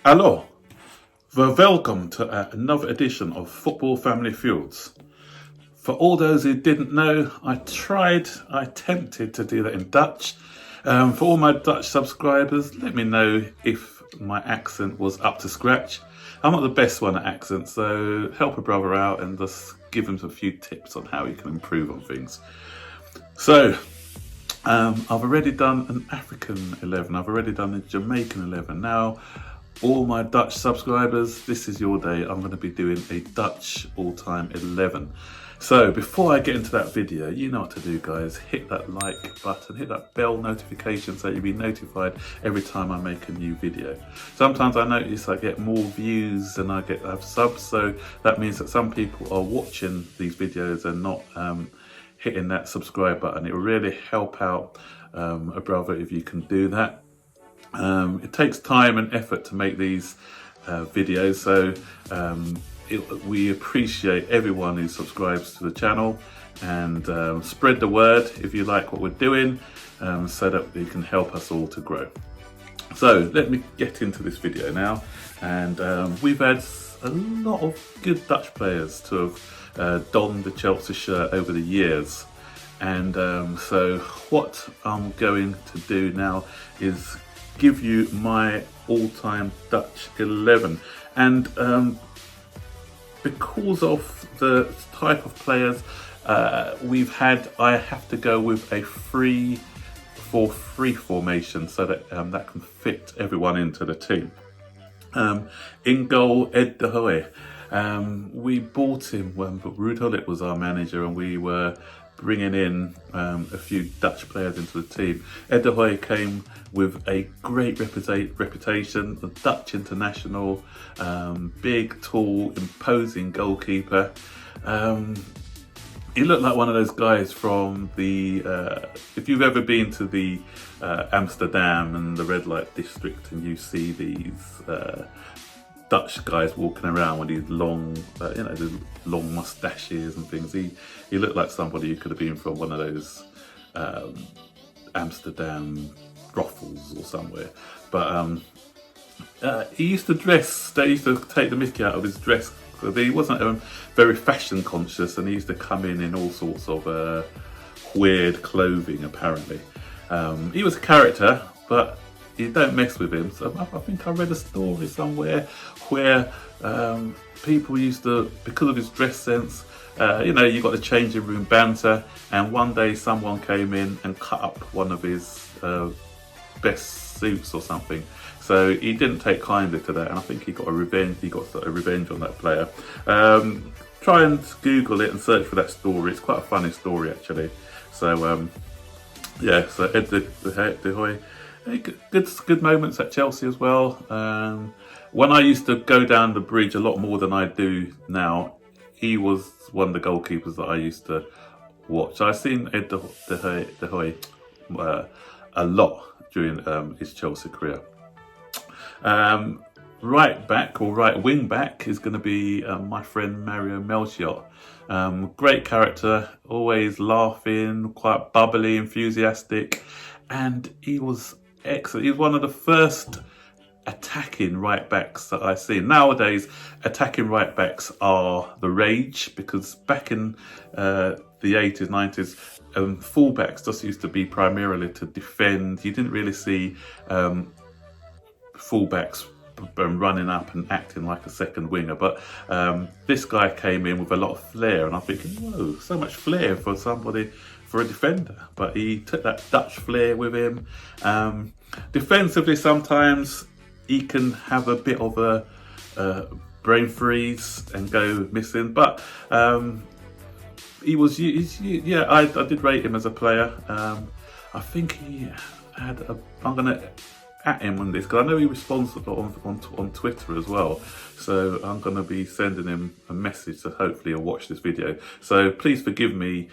Hello, welcome to another edition of Football Family Fields. For all those who didn't know, I attempted to do that in Dutch. For all my Dutch subscribers, let me know if my accent was up to scratch. I'm not the best one at accents, so help a brother out and just give him a few tips on how he can improve on things. So, I've already done an African 11, I've already done a Jamaican 11. Now, all my Dutch subscribers, this is your day. I'm going to be doing a Dutch all-time 11. So before I get into that video, you know what to do, guys. Hit that like button, hit that bell notification so you'll be notified every time I make a new video. Sometimes I notice I get more views than I have subs, so that means that some people are watching these videos and not hitting that subscribe button. It will really help out a brother if you can do that. It takes time and effort to make these videos, so we appreciate everyone who subscribes to the channel, and spread the word if you like what we're doing, so that you can help us all to grow. So let me get into this video now, and we've had a lot of good Dutch players to have donned the Chelsea shirt over the years, and so what I'm going to do now is give you my all-time Dutch 11, and because of the type of players we've had, I have to go with a 3-4-3 formation so that that can fit everyone into the team. In goal, Ake I. We bought him when Gullit was our manager, and we were bringing in a few Dutch players into the team. Ake I came with a great reputation, the Dutch international, big, tall, imposing goalkeeper. He looked like one of those guys from the, if you've ever been to the Amsterdam and the red light district, and you see these Dutch guys walking around with these long, these long mustaches and things. He looked like somebody who could have been from one of those Amsterdam brothels or somewhere. But he used to dress. They used to take the mickey out of his dress because he wasn't very fashion conscious, and he used to come in all sorts of weird clothing. Apparently, he was a character, but you don't mess with him. So I think I read a story somewhere where people used to, because of his dress sense, you got the changing room banter, and one day someone came in and cut up one of his best suits or something. So he didn't take kindly to that, and I think he got a revenge on that player. Try and Google it and search for that story. It's quite a funny story, actually. So yeah, so Ake I. Good moments at Chelsea as well. When I used to go down the bridge a lot more than I do now, he was one of the goalkeepers that I used to watch. I've seen Ake I a lot during his Chelsea career. Right back, or right wing back, is going to be my friend Mario Melchiot. Great character, always laughing, quite bubbly, enthusiastic, and he was excellent. He was one of the first attacking right backs that I've seen. Nowadays, attacking right backs are the rage, because back in the 80s, 90s, fullbacks just used to be primarily to defend. You didn't really see fullbacks running up and acting like a second winger, but this guy came in with a lot of flair, and I'm thinking, whoa, so much flair for a defender. But he took that Dutch flair with him. Defensively, sometimes he can have a bit of a brain freeze and go missing, but I did rate him as a player. I think he had I'm gonna at him on this, because I know he responds on Twitter as well, so I'm going to be sending him a message, so hopefully he'll watch this video. So please forgive me,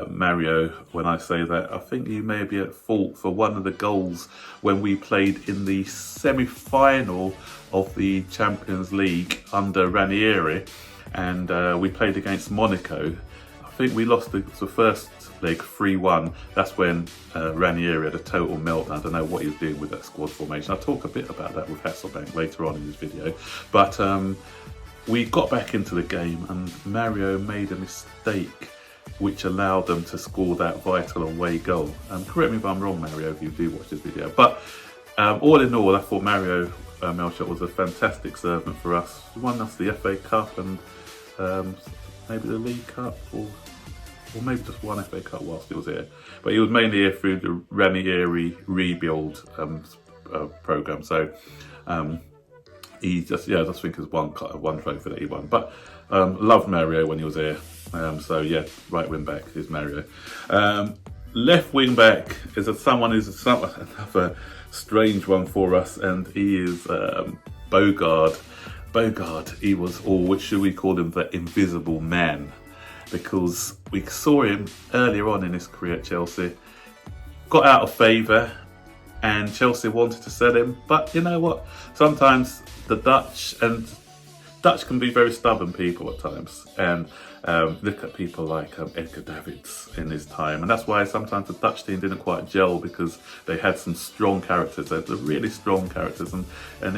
Mario, when I say that I think you may be at fault for one of the goals when we played in the semi-final of the Champions League under Ranieri, and we played against Monaco. I think we lost the first leg 3-1. That's when Ranieri had a total meltdown. I don't know what he was doing with that squad formation. I'll talk a bit about that with Hasselbank later on in this video. But we got back into the game and Mario made a mistake which allowed them to score that vital away goal. Correct me if I'm wrong, Mario, if you do watch this video. But all in all, I thought Mario Melchot was a fantastic servant for us. He won us the FA Cup and maybe the League Cup, or maybe just one FA Cup whilst he was here. But he was mainly here through the Ranieri rebuild programme. So he just, I just think it's one trophy that he won. But loved Mario when he was here. So yeah, right wing back is Mario. Left wing back is someone who's another strange one for us, and he is Bogard. Bogard, he was, or what should we call him, the invisible man, because we saw him earlier on in his career at Chelsea, got out of favour, and Chelsea wanted to sell him. But you know what? Sometimes the Dutch can be very stubborn people at times, and look at people like Edgar Davids in his time, and that's why sometimes the Dutch team didn't quite gel, because they had some strong characters. They're really strong characters, and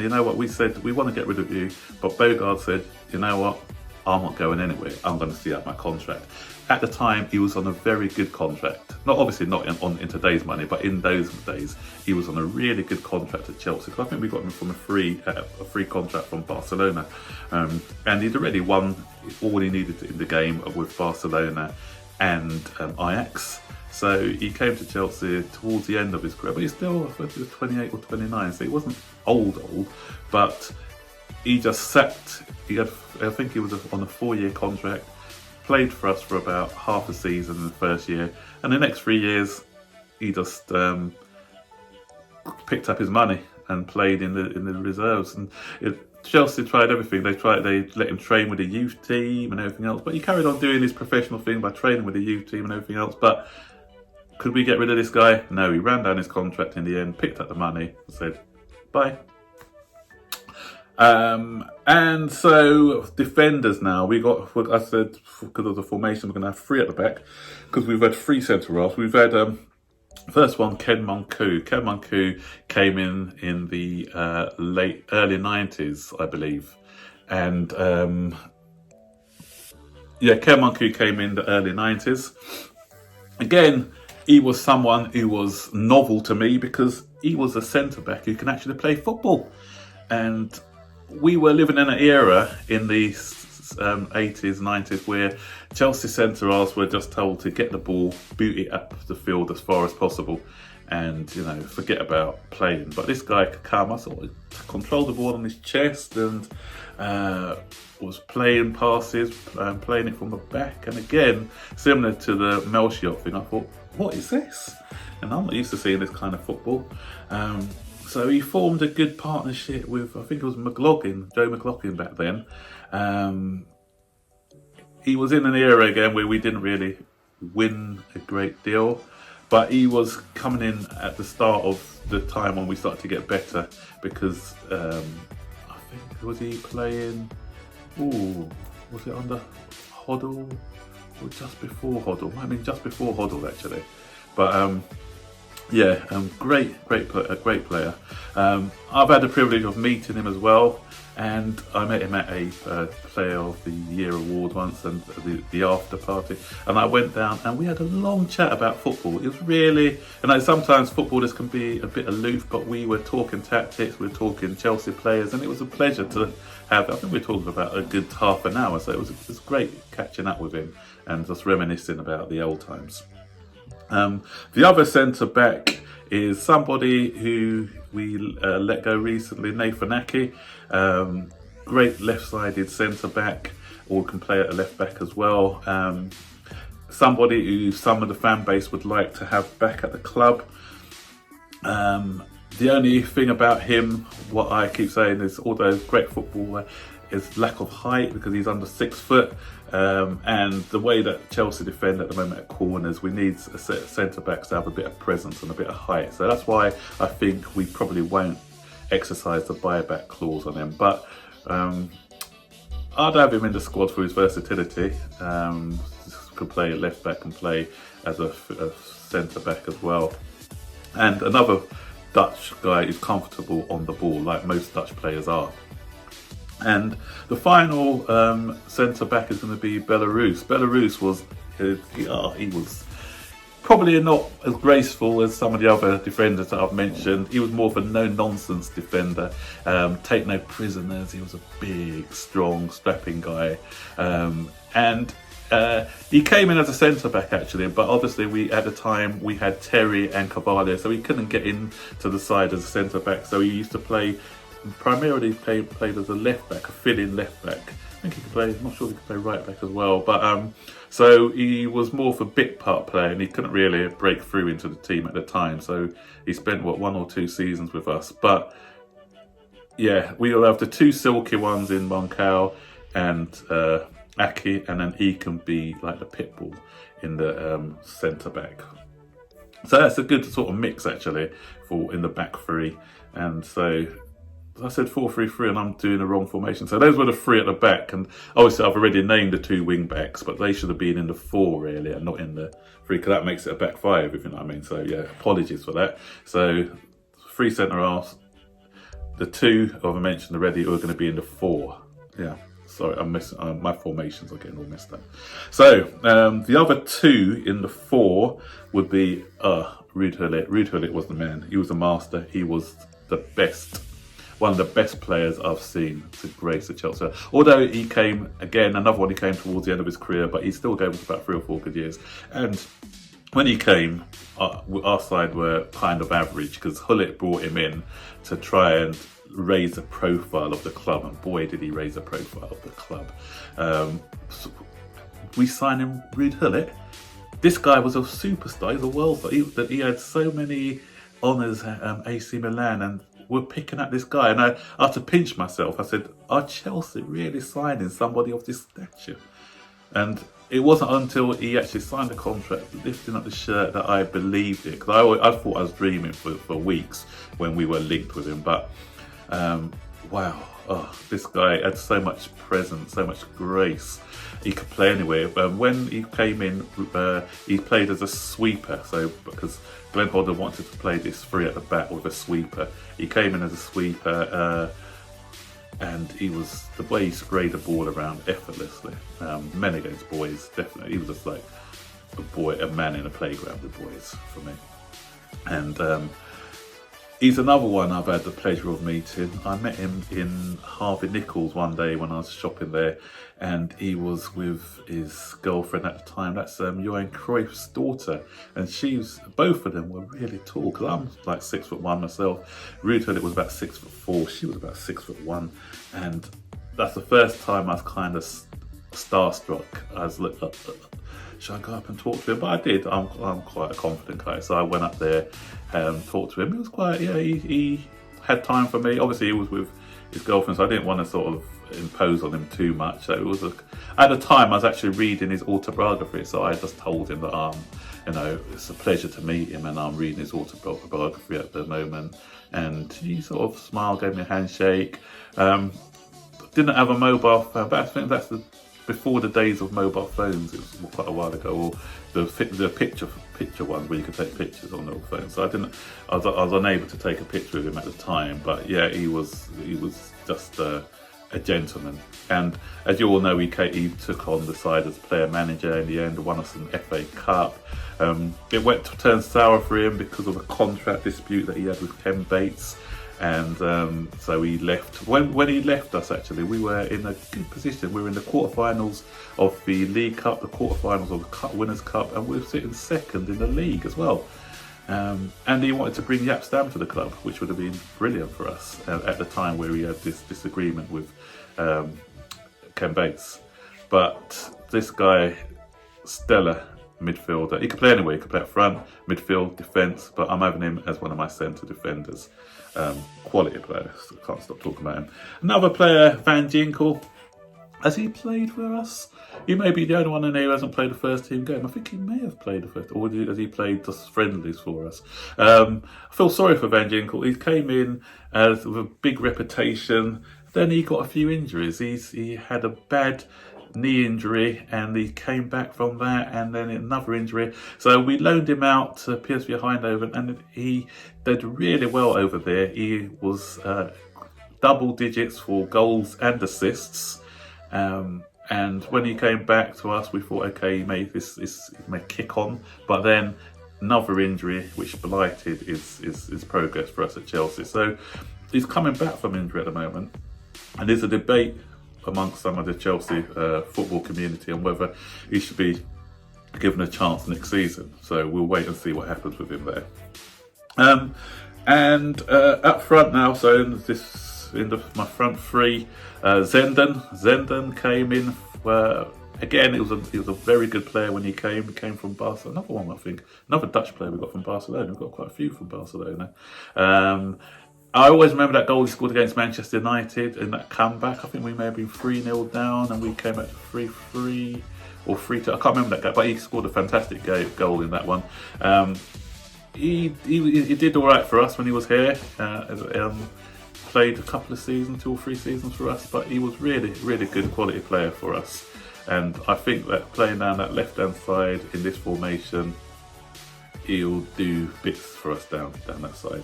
you know what, we said we want to get rid of you, but Bogard said, you know what, I'm not going anywhere. I'm going to see out my contract. At the time, he was on a very good contract. Obviously not in today's money, but in those days, he was on a really good contract at Chelsea. I think we got him from a free contract from Barcelona, and he'd already won all he needed in the game with Barcelona and Ajax. So he came to Chelsea towards the end of his career, but he's still, I think he was 28 or 29, so he wasn't old, but he just sat. I think he was on a 4-year contract. Played for us for about half a season in the first year, and the next 3 years he just picked up his money and played in the reserves. And Chelsea tried everything. They let him train with the youth team and everything else, but he carried on doing his professional thing by training with the youth team and everything else. But could we get rid of this guy? No, he ran down his contract in the end, picked up the money, and said bye. And so defenders now, I said because of the formation we're going to have 3 at the back, because we've had 3 centre-halves. We've had first one, Ken Munku. Ken Munku came in the early 90s, I believe, and Ken Munku came in the early 90s. Again, he was someone who was novel to me, because he was a centre-back who can actually play football. And we were living in an era in the 80s, 90s, where Chelsea centre-halves were just told to get the ball, boot it up the field as far as possible, and forget about playing. But this guy could come, control the ball on his chest, and was playing passes, playing it from the back. And again, similar to the Melchiot thing, I thought, what is this? And I'm not used to seeing this kind of football. So he formed a good partnership with, I think it was Joe McLaughlin back then. He was in an era again where we didn't really win a great deal, but he was coming in at the start of the time when we started to get better, because I think, was he playing, was it under Hoddle or just before Hoddle? I mean, just before Hoddle actually. But great player. I've had the privilege of meeting him as well, and I met him at a Player of the Year award once, and the after party, and I went down and we had a long chat about football. It was really, and sometimes footballers can be a bit aloof, but we were talking tactics, we were talking Chelsea players, and it was a pleasure to have. I think we were talking about a good half an hour, so it was great catching up with him and just reminiscing about the old times. The other centre back is somebody who we let go recently, Nathan Ake. Great left-sided centre back, or can play at a left back as well. Somebody who some of the fan base would like to have back at the club. The only thing about him, what I keep saying, is although he's a great footballer, is lack of height, because he's under 6 foot. And the way that Chelsea defend at the moment at corners, we need a set of centre-backs to have a bit of presence and a bit of height. So that's why I think we probably won't exercise the buyback clause on him. But I'd have him in the squad for his versatility. could play left back and play as a centre back as well. And another Dutch guy is comfortable on the ball, like most Dutch players are. And the final centre back is going to be Belarus. Belarus was he was probably not as graceful as some of the other defenders that I've mentioned. He was more of a no-nonsense defender, take no prisoners. He was a big, strong, strapping guy, and he came in as a centre back actually. But obviously, at the time we had Terry and Cavallo, so he couldn't get into the side as a centre back. So he used to play primarily played as a left back, a fill-in left back. I think he could play. I'm not sure he could play right back as well, but so he was more of a bit part player, and he couldn't really break through into the team at the time. So he spent 1 or 2 seasons with us. But yeah, we will have the 2 silky ones in Moncao and Ake, and then he can be like the pit bull in the centre back. So that's a good sort of mix actually for in the back three. And so I said 4-3-3 and I'm doing the wrong formation. So those were the 3 at the back, and obviously I've already named the 2 wing backs, but they should have been in the 4 really and not in the 3, because that makes it a back 5, if you know what I mean. So yeah, apologies for that. So 3 centre halves, the 2 I've mentioned already are going to be in the 4. Yeah, sorry, I'm missing my formations are getting all messed up. So the other 2 in the 4 would be Ruud Gullit. Ruud Gullit was the man. He was the master. He was the best. One of the best players I've seen to grace the Chelsea. Although he came, again, another one he came towards the end of his career, but he still gave us about 3 or 4 good years. And when he came, our side were kind of average, because Gullit brought him in to try and raise the profile of the club. And boy, did he raise the profile of the club. So we signed him, Ruud Gullit. This guy was a superstar. He's a world star. He had so many honours at AC Milan, and we're picking at this guy, and I had to pinch myself. I said, are Chelsea really signing somebody of this stature? And it wasn't until he actually signed the contract, lifting up the shirt, that I believed it. Because I thought I was dreaming for weeks when we were linked with him. But wow, this guy had so much presence, so much grace. He could play anywhere. When he came in, he played as a sweeper. So because Glenn Hoddle wanted to play this 3 at the back with a sweeper, he came in as a sweeper, and he was, the way he sprayed the ball around effortlessly. Men against boys, definitely. He was just like a man in a playground with boys for me. And he's another one I've had the pleasure of meeting. I met him in Harvey Nichols one day when I was shopping there, and he was with his girlfriend at the time. That's Johan Cruyff's daughter, and both of them were really tall, because I'm like 6'1" myself. Ruud Gullit was about 6'4", she was about 6'1", and that's the first time I was kind of starstruck. I was like, should I go up and talk to him? But I did. I'm quite a confident guy, so I went up there and talked to him. He was quite, yeah, he had time for me. Obviously, he was with his girlfriend, so I didn't want to sort of impose on him too much. So it was at the time I was actually reading his autobiography, so I just told him that it's a pleasure to meet him, and I'm reading his autobiography at the moment. And he sort of smiled, gave me a handshake. Didn't have a mobile phone, but I think that's before the days of mobile phones. It was quite a while ago, or the picture ones where you could take pictures on little phones. So I was unable to take a picture of him at the time. But yeah, he was just a gentleman. And as you all know, he took on the side as player manager in the end, won us an FA Cup. It went to turn sour for him because of a contract dispute that he had with Ken Bates. And so he left. When he left us, actually, we were in a good position. We were in the quarterfinals of the League Cup, the quarterfinals of the Cup Winners' Cup, and we were sitting second in the league as well. And he wanted to bring Jaap Stam to the club, which would have been brilliant for us at the time where we had this disagreement with Ken Bates. But this guy, stellar midfielder. He could play anywhere. He could play up front, midfield, defence, but I'm having him as one of my centre defenders. Quality player, so I can't stop talking about him. Another player, Van Ginkel. Has he played for us? He may be the only one in there who hasn't played the first team game. I think he may have played the first, or has he played just friendlies for us? I feel sorry for Van Ginkel. He came in with a big reputation. Then he got a few injuries. He had a bad knee injury, and he came back from that, and then another injury. So we loaned him out to PSV Eindhoven, and he did really well over there. He was double digits for goals and assists. And when he came back to us, we thought, okay, he may kick on, but then another injury which blighted his progress for us at Chelsea. So he's coming back from injury at the moment, and there's a debate amongst some of the Chelsea football community on whether he should be given a chance next season. So we'll wait and see what happens with him there. And up front now, so in my front three, Zenden came in. Again, he was a very good player when he came. He came from Barcelona. Another one, I think. Another Dutch player we got from Barcelona. We've got quite a few from Barcelona. I always remember that goal he scored against Manchester United in that comeback. I think we may have been 3-0 down and we came at 3-3 or 3-2. I can't remember that guy, but he scored a fantastic goal in that one. He did all right for us when he was here. Played a couple of seasons, 2 or 3 seasons for us, but he was really, really good quality player for us. And I think that playing down that left-hand side in this formation, he'll do bits for us down that side.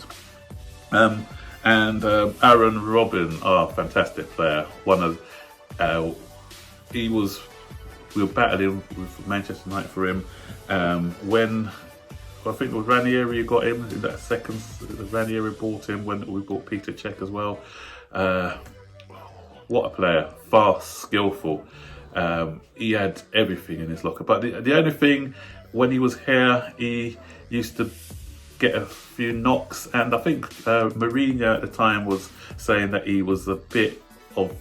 And Aaron Robin, fantastic player. We were battling with Manchester United for him. When I think it was Ranieri who got him in that second. Ranieri bought him when we bought Peter Cech as well. What a player! Fast, skillful. He had everything in his locker. But the only thing, when he was here, he used to get a few knocks, and I think Mourinho at the time was saying that he was a bit of.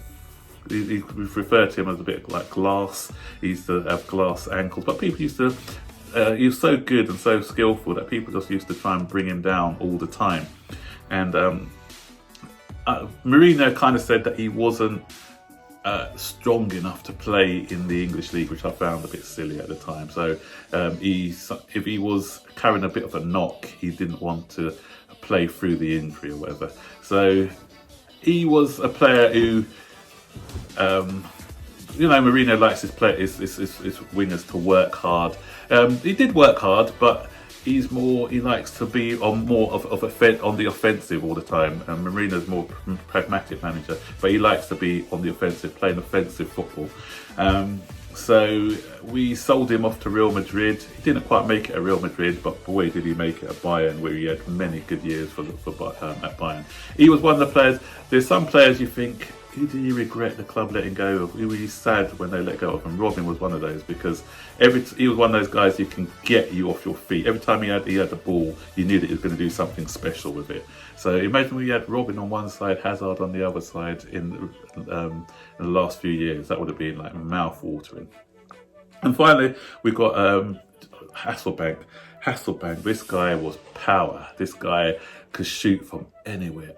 He referred to him as a bit like glass. He used to have glass ankles, but people used to. He was so good and so skillful that people just used to try and bring him down all the time. And Mourinho kind of said that he wasn't strong enough to play in the English league, which I found a bit silly at the time. So if he was carrying a bit of a knock, he didn't want to play through the injury or whatever. So he was a player who, Mourinho likes his wingers to work hard. He did work hard, but he likes to be on the offensive all the time. Mourinho's more pragmatic manager, but he likes to be on the offensive, playing offensive football. So we sold him off to Real Madrid. He didn't quite make it at Real Madrid, but boy did he make it at Bayern, where he had many good years at Bayern. He was one of the players. There's some players you think, who do you regret the club letting go of? He was sad when they let go of him. Robin was one of those, because he was one of those guys who can get you off your feet. Every time he had the ball, you knew that he was going to do something special with it. So imagine we had Robin on one side, Hazard on the other side in the last few years. That would have been like mouth-watering. And finally, we got Hasselbank. This guy was power. This guy could shoot from anywhere.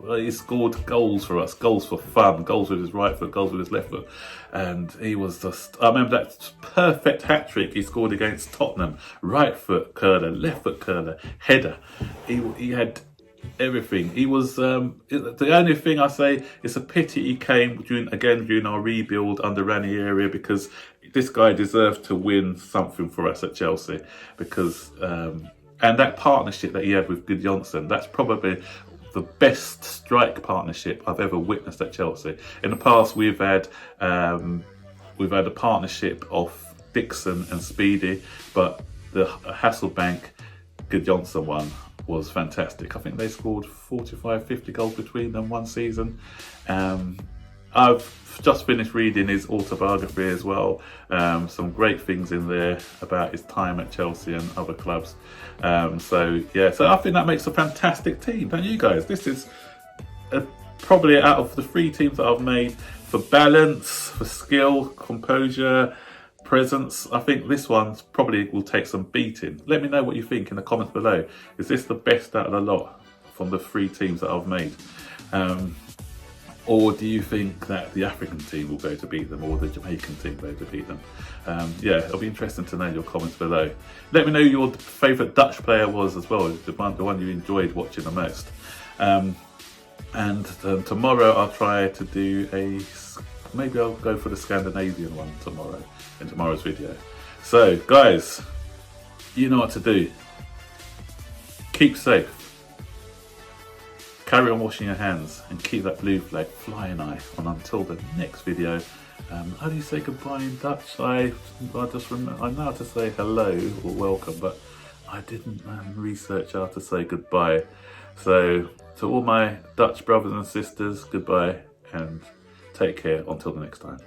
He scored goals for us, goals for fun, goals with his right foot, goals with his left foot. And he was just, I remember that perfect hat-trick he scored against Tottenham. Right foot curler, left foot curler, header. He had everything. He was, the only thing I say, it's a pity he came during our rebuild under Ranieri, because this guy deserved to win something for us at Chelsea, because and that partnership that he had with Gudjohnsen, that's probably the best strike partnership I've ever witnessed at Chelsea. In the past, we've had a partnership of Dixon and Speedy, but the Hasselbank Gudjohnsen one was fantastic. I think they scored 45, 50 goals between them one season. I've just finished reading his autobiography as well. Some great things in there about his time at Chelsea and other clubs. So I think that makes a fantastic team, don't you guys? This is probably out of the 3 teams that I've made, for balance, for skill, composure, presence, I think this one probably will take some beating. Let me know what you think in the comments below. Is this the best out of the lot from the 3 teams that I've made? Or do you think that the African team will go to beat them, or the Jamaican team will go to beat them? It'll be interesting to know your comments below. Let me know your favourite Dutch player was as well, the one you enjoyed watching the most. And tomorrow I'll try to do a maybe I'll go for the Scandinavian one tomorrow in tomorrow's video. So guys, you know what to do. Keep safe. Carry on washing your hands and keep that blue flag flying high. And until the next video, how do you say goodbye in Dutch? I just remember, I know how to say hello or welcome, but I didn't research how to say goodbye. So to all my Dutch brothers and sisters, goodbye and take care until the next time.